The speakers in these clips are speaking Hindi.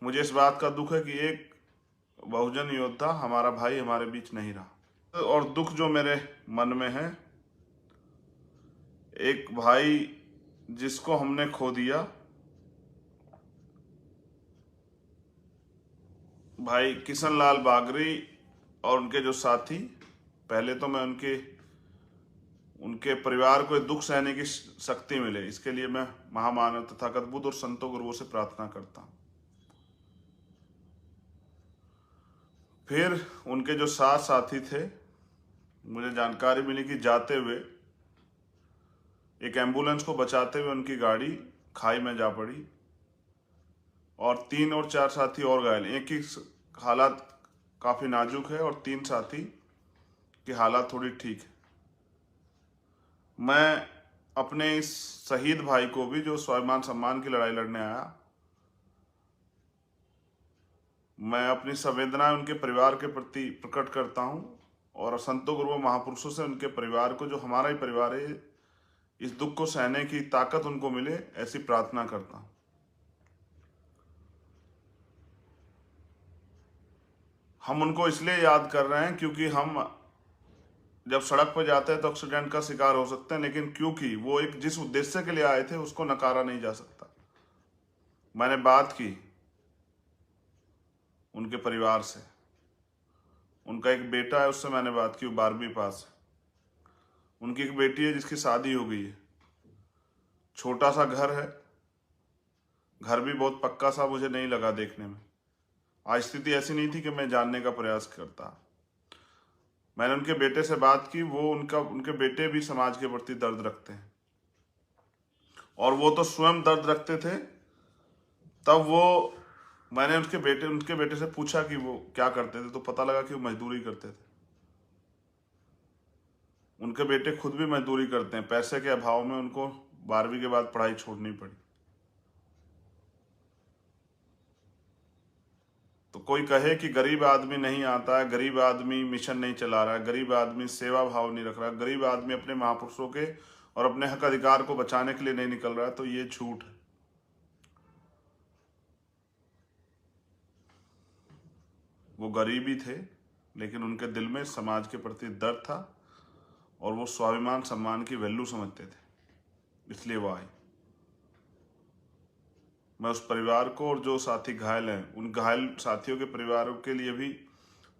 मुझे इस बात का दुख है कि एक बहुजन योद्धा हमारा भाई हमारे बीच नहीं रहा। और दुख जो मेरे मन में है, एक भाई जिसको हमने खो दिया, भाई किशन लाल बागरी और उनके जो साथी। पहले तो मैं उनके परिवार को दुख सहने की शक्ति मिले, इसके लिए मैं महामानव तथागत बुद्ध और संतों गुरुओं से प्रार्थना करता हूं। फिर उनके जो साथ साथी थे, मुझे जानकारी मिली कि जाते हुए एक एम्बुलेंस को बचाते हुए उनकी गाड़ी खाई में जा पड़ी और 3 और 4 साथी और घायल। एक की हालत काफी नाजुक है और 3 साथी की हालत थोड़ी ठीक है। मैं अपने इस शहीद भाई को भी, जो स्वाभिमान सम्मान की लड़ाई लड़ने आया, मैं अपनी संवेदनाएं उनके परिवार के प्रति प्रकट करता हूं और संतों गुरुओं महापुरुषों से उनके परिवार को, जो हमारा ही परिवार है, इस दुख को सहने की ताकत उनको मिले, ऐसी प्रार्थना करता हूं। हम उनको इसलिए याद कर रहे हैं क्योंकि हम जब सड़क पर जाते हैं तो एक्सीडेंट का शिकार हो सकते हैं, लेकिन क्योंकि वो एक जिस उद्देश्य के लिए आए थे उसको नकारा नहीं जा सकता। मैंने बात की उनके परिवार से, उनका एक बेटा है, उससे मैंने बात की, वो 12वीं पास है। उनकी एक बेटी है जिसकी शादी हो गई है, छोटा सा घर है, घर भी बहुत पक्का सा मुझे नहीं लगा देखने में। आज स्थिति ऐसी नहीं थी कि मैं जानने का प्रयास करता। मैंने उनके बेटे से बात की, वो उनके बेटे भी समाज के प्रति दर्द रखते हैं और वो तो स्वयं दर्द रखते थे। तब मैंने उनके बेटे से पूछा कि वो क्या करते थे, तो पता लगा कि वो मजदूरी करते थे। उनके बेटे खुद भी मजदूरी करते हैं, पैसे के अभाव में उनको 12वीं के बाद पढ़ाई छोड़नी पड़ी। तो कोई कहे कि गरीब आदमी नहीं आता है, गरीब आदमी मिशन नहीं चला रहा है, गरीब आदमी सेवा भाव नहीं रख रहा, गरीब आदमी अपने महापुरुषों के और अपने हक अधिकार को बचाने के लिए नहीं निकल रहा है, तो ये झूठ है। वो गरीब ही थे, लेकिन उनके दिल में समाज के प्रति दर्द था और वो स्वाभिमान सम्मान की वैल्यू समझते थे, इसलिए वो आए। मैं उस परिवार को और जो साथी घायल हैं, उन घायल साथियों के परिवारों के लिए भी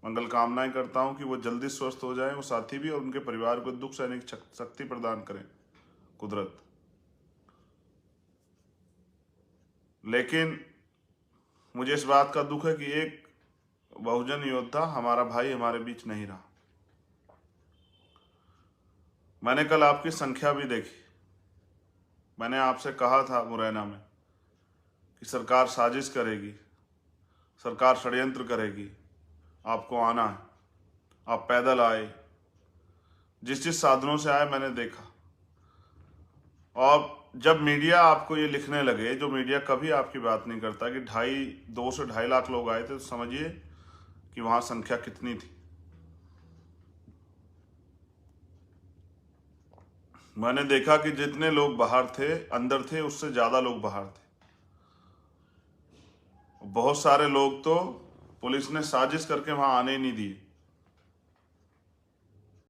मंगल कामनाएं करता हूं कि वो जल्दी स्वस्थ हो जाएं, वो साथी भी, और उनके परिवार को दुख सहने की शक्ति प्रदान करें कुदरत। लेकिन मुझे इस बात का दुख है कि एक बहुजन योद्धा हमारा भाई हमारे बीच नहीं रहा। मैंने कल आपकी संख्या भी देखी। मैंने आपसे कहा था मुरैना में कि सरकार साजिश करेगी, सरकार षड्यंत्र करेगी, आपको आना है। आप पैदल आए, जिस जिस साधनों से आए मैंने देखा। और जब मीडिया आपको ये लिखने लगे, जो मीडिया कभी आपकी बात नहीं करता, कि 2 से 2.5 लाख लोग आए थे, तो समझिए कि वहां संख्या कितनी थी। मैंने देखा कि जितने लोग बाहर थे, अंदर थे, उससे ज्यादा लोग बाहर थे। बहुत सारे लोग तो पुलिस ने साजिश करके वहां आने नहीं दिए।